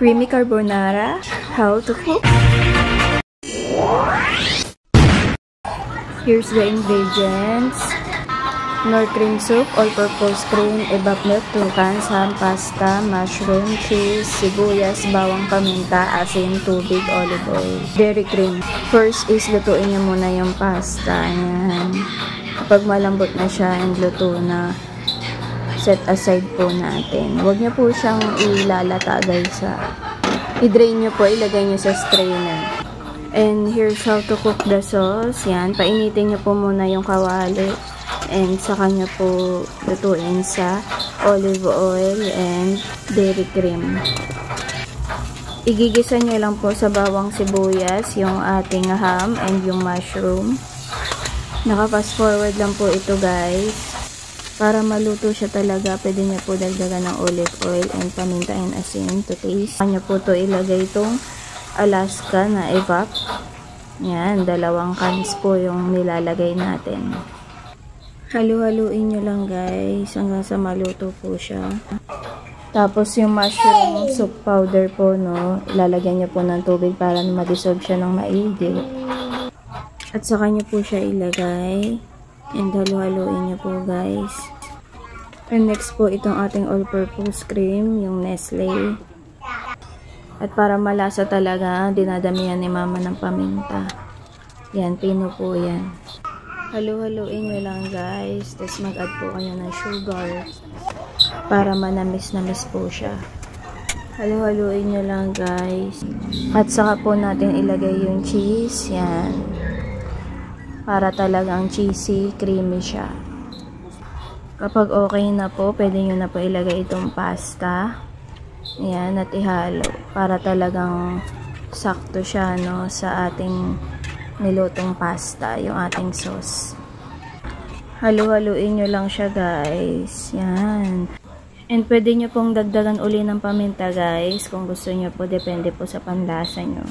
Creamy carbonara. How to cook? Here's the ingredients. Knorr cream soup, all-purpose cream, evap milk, 2 cans, ham, pasta, mushroom, cheese, sibuyas, bawang, paminta, asin, tubig, olive oil, dairy cream. First is lutuin niyo muna yung pasta. Ayan. Kapag malambot na siya and luto na, set aside po natin. Huwag niyo po siyang ilalata guys. I-drain niyo po, ilagay niyo sa strainer. And here's how to cook the sauce. Yan, painitin niyo po muna yung kawali. And saka niyo po lutuin sa olive oil and dairy cream. Igigisa niyo lang po sa bawang sibuyas yung ating ham and yung mushroom. Naka-fast forward lang po ito guys. Para maluto siya talaga, pwede niyo po dagdagan ng olive oil and paminta and asin to taste. Saka niyo po ito ilagay itong Alaska na evap. Yan, 2 cans po yung nilalagay natin. Halu-haluin nyo lang guys hanggang sa maluto po siya. Tapos yung mushroom soup powder po, no, ilalagyan nyo po ng tubig para ma-dissolve siya ng maigi. At saka nyo po siya ilagay. And halu-haluin nyo po guys. And next po itong ating all-purpose cream, yung Nestle. At para malasa talaga, dinadamihan ni mama ng paminta. Yan, pino po yan. Halu-haluin nyo lang guys. Tapos mag-add po kayo ng sugar para manamis-namis po siya. Halu-haluin nyo lang guys. At saka po natin ilagay yung cheese. Yan. Para talagang cheesy, creamy siya. Kapag okay na po, pwede nyo na po ilagay itong pasta. Yan. At ihalo. Para talagang sakto siya, no, sa ating nilutong pasta, yung ating sauce. Halu-haluin nyo lang siya guys. Yan. And pwede nyo pong dagdagan uli ng paminta guys. Kung gusto nyo po, depende po sa panlasa nyo.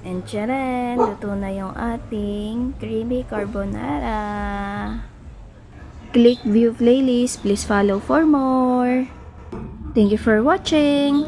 And tcharan! Luto na yung ating creamy carbonara. Click view playlist. Please follow for more. Thank you for watching.